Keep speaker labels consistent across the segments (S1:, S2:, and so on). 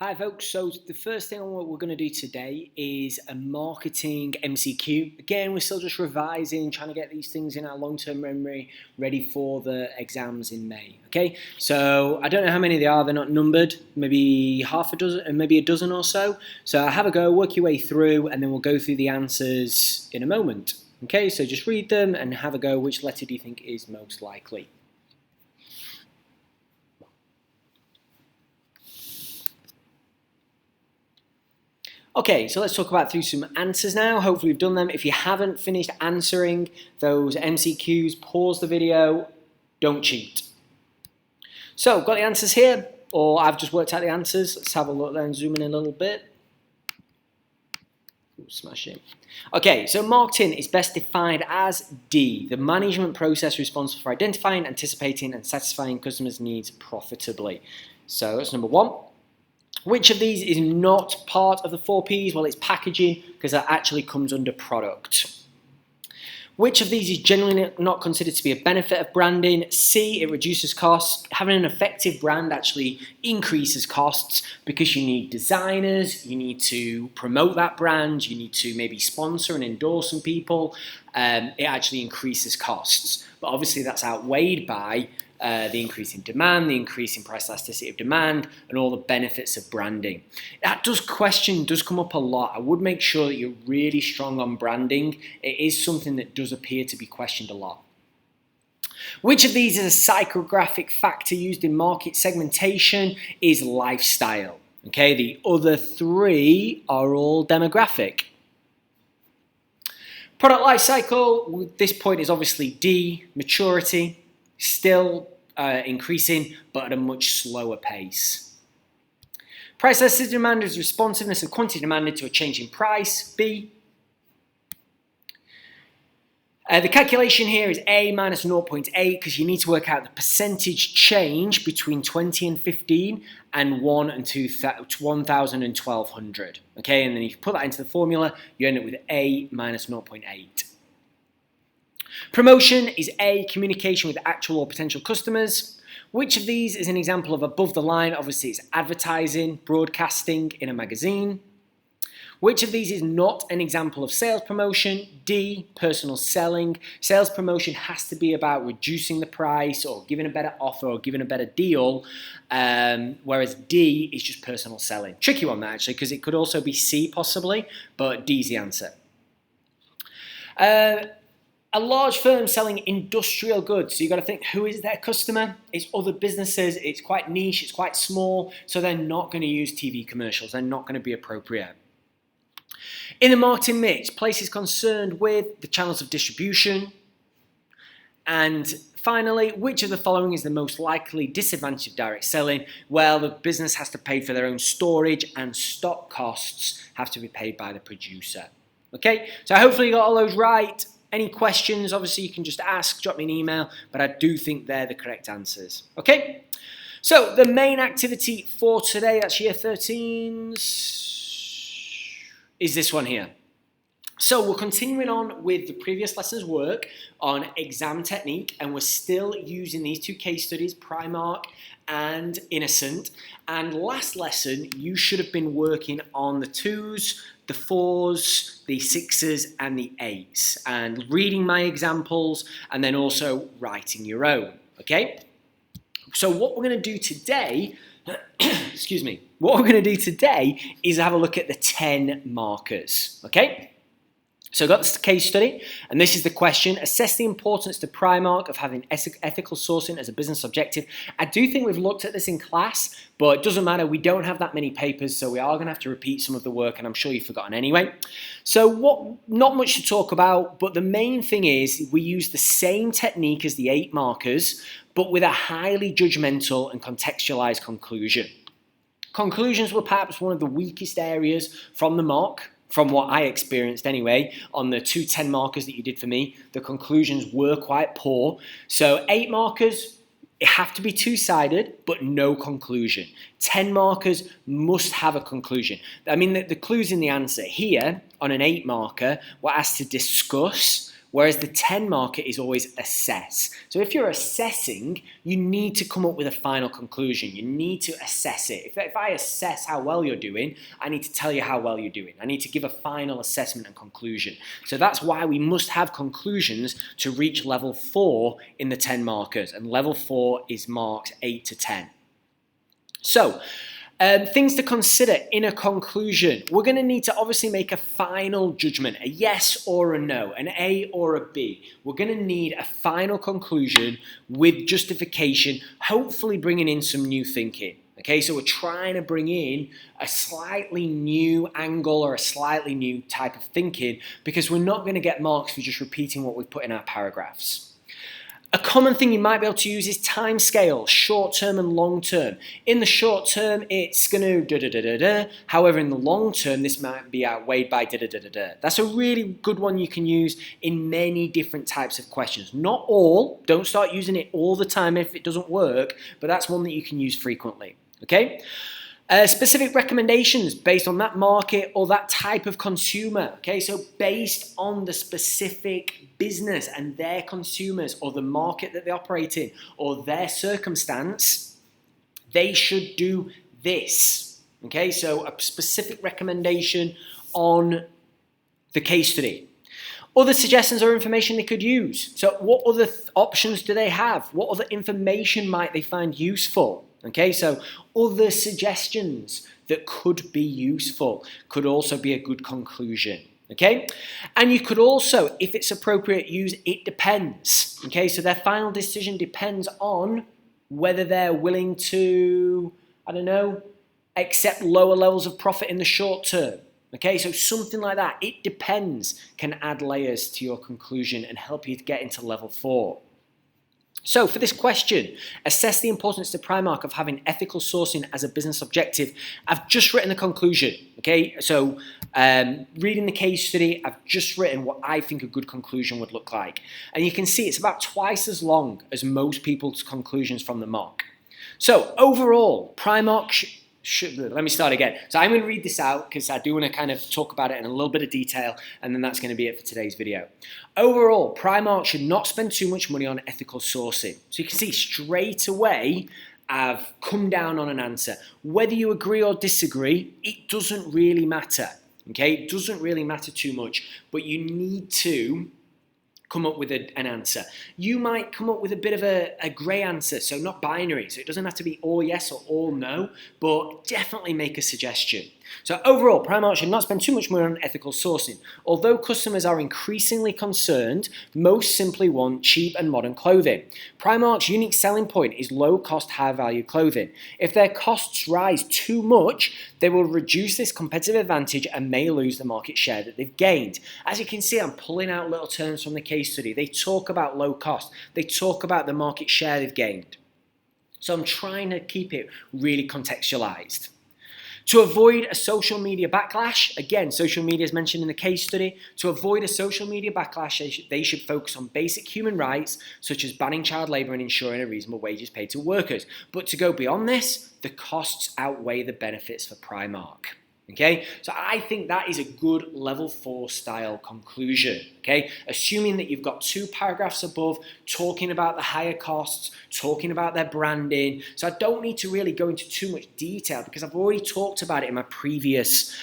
S1: Hi folks, so the first thing we're going to do today is a marketing MCQ. Again, we're still just revising, trying to get these things in our long-term memory ready for the exams in May. Okay, so I don't know how many they are, they're not numbered, maybe half a dozen, maybe a dozen or so. So have a go, work your way through, and then we'll go through the answers in a moment. Okay, so just read them and have a go. Which letter do you think is most likely? Okay, so let's talk about through some answers now. Hopefully you've done them. If you haven't finished answering those MCQs, pause the video, don't cheat. So, got the answers here, or I've just worked out the answers. Let's have a look then, zoom in a little bit. Ooh, smash it. Okay, so marketing is best defined as D, the management process responsible for identifying, anticipating, and satisfying customers' needs profitably. So that's number one. Which of these is not part of the 4 Ps? Well, it's packaging, because that actually comes under product. Which of these is generally not considered to be a benefit of branding? C, it reduces costs. Having an effective brand actually increases costs because you need designers, you need to promote that brand, you need to maybe sponsor and endorse some people. It actually increases costs. But obviously that's outweighed by the increase in demand, the increase in price elasticity of demand, and all the benefits of branding. That question does come up a lot. I would make sure that you're really strong on branding. It is something that does appear to be questioned a lot. Which of these is a psychographic factor used in market segmentation? Is lifestyle. Okay, the other 3 are all demographic. Product life cycle, this point is obviously D, maturity. Still increasing, but at a much slower pace. Price elasticity demand is responsiveness of quantity demanded to a change in price, B. The calculation here is A minus 0.8 because you need to work out the percentage change between 20 and 15 and 1 and 1,000 and 1,200. Okay, and then if you put that into the formula, you end up with A minus 0.8. Promotion is A, communication with actual or potential customers. Which of these is an example of above the line? Obviously, it's advertising, broadcasting in a magazine. Which of these is not an example of sales promotion? D, personal selling. Sales promotion has to be about reducing the price or giving a better offer or giving a better deal, whereas D is just personal selling. Tricky one, that actually, because it could also be C possibly, but D is the answer. A large firm selling industrial goods, so you've got to think, who is their customer? It's other businesses, it's quite niche, it's quite small, so they're not going to use TV commercials, they're not going to be appropriate. In the marketing mix, place is concerned with the channels of distribution. And finally, which of the following is the most likely disadvantage of direct selling? Well, the business has to pay for their own storage and stock costs have to be paid by the producer. Okay, so hopefully you got all those right. Any questions, obviously you can just ask, drop me an email, but I do think they're the correct answers. Okay, so the main activity for today, that's year 13's, is this one here. So we're continuing on with the previous lesson's work on exam technique, and we're still using these 2 case studies, Primark and Innocent. And last lesson, you should have been working on the 2s, the 4s, the 6s, and the 8s, and reading my examples, and then also writing your own, okay? So what we're going to do today, excuse me, what we're going to do today is have a look at the 10 markers, okay? So I've got this case study, and this is the question. Assess the importance to Primark of having ethical sourcing as a business objective. I do think we've looked at this in class, but it doesn't matter. We don't have that many papers, so we are going to have to repeat some of the work, and I'm sure you've forgotten anyway. So not much to talk about, but the main thing is we use the same technique as the 8 markers, but with a highly judgmental and contextualized conclusion. Conclusions were perhaps one of the weakest areas from the mock. From what I experienced anyway, on the 2 10 markers that you did for me, the conclusions were quite poor. So 8 markers, it have to be 2-sided, but no conclusion. 10 markers must have a conclusion. I mean, the clue's in the answer. Here, on an 8 marker, we're asked to discuss whereas the 10 marker is always assess. So if you're assessing, you need to come up with a final conclusion. You need to assess it. If I assess how well you're doing, I need to tell you how well you're doing. I need to give a final assessment and conclusion. So that's why we must have conclusions to reach level 4 in the 10 markers, and level 4 is marked 8 to 10. So, things to consider in a conclusion. We're going to need to obviously make a final judgment, a yes or a no, an A or a B. We're going to need a final conclusion with justification, hopefully bringing in some new thinking. Okay, so we're trying to bring in a slightly new angle or a slightly new type of thinking, because we're not going to get marks for just repeating what we've put in our paragraphs. A common thing you might be able to use is time scale, short term and long term. In the short term, it's going to da-da-da-da-da. However, in the long term, this might be outweighed by da-da-da-da-da. That's a really good one you can use in many different types of questions. Not all, don't start using it all the time if it doesn't work, but that's one that you can use frequently, okay? Specific recommendations based on that market or that type of consumer. Okay, so based on the specific business and their consumers or the market that they operate in or their circumstance, they should do this. Okay, so a specific recommendation on the case study. Other suggestions or information they could use. So what other options do they have? What other information might they find useful? Okay, so other suggestions that could be useful could also be a good conclusion. Okay, and you could also, if it's appropriate, use it depends. Okay, so their final decision depends on whether they're willing to, I don't know, accept lower levels of profit in the short term. Okay, so something like that, it depends, can add layers to your conclusion and help you to get into level 4. So for this question, assess the importance to Primark of having ethical sourcing as a business objective. I've just written the conclusion, okay? So reading the case study, I've just written what I think a good conclusion would look like. And you can see it's about twice as long as most people's conclusions from the mock. So overall, Primark let me start again. So I'm going to read this out because I do want to kind of talk about it in a little bit of detail, and then that's going to be it for today's video. Overall, Primark should not spend too much money on ethical sourcing. So you can see straight away I've come down on an answer. Whether you agree or disagree, it doesn't really matter. Okay, it doesn't really matter too much, but you need to come up with an answer. You might come up with a bit of a grey answer, so not binary. So it doesn't have to be all yes or all no, but definitely make a suggestion. So overall, Primark should not spend too much money on ethical sourcing. Although customers are increasingly concerned, most simply want cheap and modern clothing. Primark's unique selling point is low-cost, high-value clothing. If their costs rise too much, they will reduce this competitive advantage and may lose the market share that they've gained. As you can see, I'm pulling out little terms from the case study. They talk about low cost. They talk about the market share they've gained. So I'm trying to keep it really contextualized. To avoid a social media backlash, again, social media is mentioned in the case study. To avoid a social media backlash, they should focus on basic human rights, such as banning child labour and ensuring a reasonable wages paid to workers. But to go beyond this, the costs outweigh the benefits for Primark. Okay, so I think that is a good level 4 style conclusion. Okay, assuming that you've got 2 paragraphs above talking about the higher costs, talking about their branding. So I don't need to really go into too much detail because I've already talked about it in my previous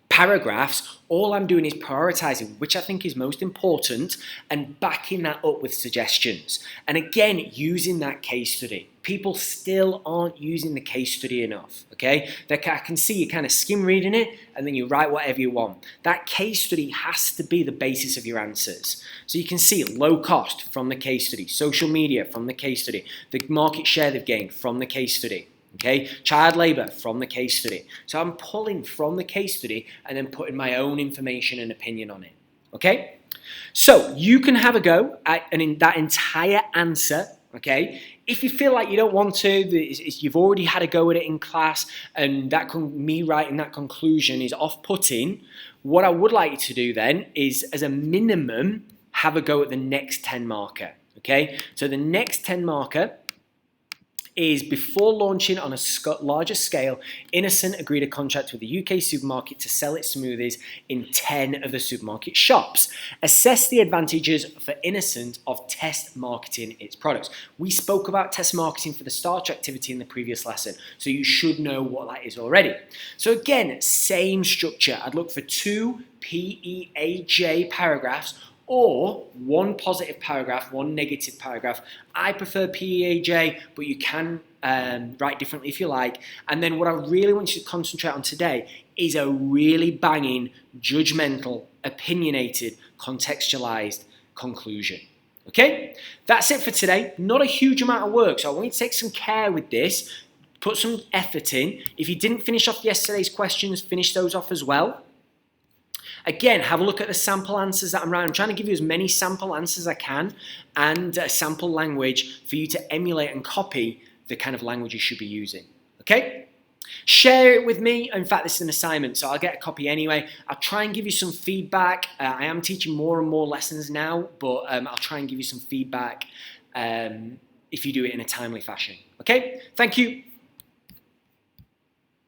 S1: paragraphs. All I'm doing is prioritizing which I think is most important and backing that up with suggestions. And again, using that case study. People still aren't using the case study enough, okay? I can see you kind of skim reading it and then you write whatever you want. That case study has to be the basis of your answers. So you can see low cost from the case study, social media from the case study, the market share they've gained from the case study. Okay, child labour from the case study. So I'm pulling from the case study and then putting my own information and opinion on it. Okay, so you can have a go at that entire answer. Okay, if you feel like you don't want to, you've already had a go at it in class, and me writing that conclusion is off-putting. What I would like you to do then is, as a minimum, have a go at the next 10 marker. Okay, so the next 10 marker is before launching on a larger scale, Innocent agreed a contract with the UK supermarket to sell its smoothies in 10 of the supermarket shops. Assess the advantages for Innocent of test marketing its products. We spoke about test marketing for the starter activity in the previous lesson, so you should know what that is already. So again, same structure. I'd look for 2 PEAJ paragraphs or 1 positive paragraph, 1 negative paragraph. I prefer PEAJ, but you can write differently if you like. And then what I really want you to concentrate on today is a really banging, judgmental, opinionated, contextualized conclusion. Okay? That's it for today. Not a huge amount of work, so I want you to take some care with this. Put some effort in. If you didn't finish off yesterday's questions, finish those off as well. Again, have a look at the sample answers that I'm writing. I'm trying to give you as many sample answers as I can and sample language for you to emulate and copy the kind of language you should be using. Okay? Share it with me. In fact, this is an assignment, so I'll get a copy anyway. I'll try and give you some feedback. I am teaching more and more lessons now, but I'll try and give you some feedback if you do it in a timely fashion. Okay? Thank you.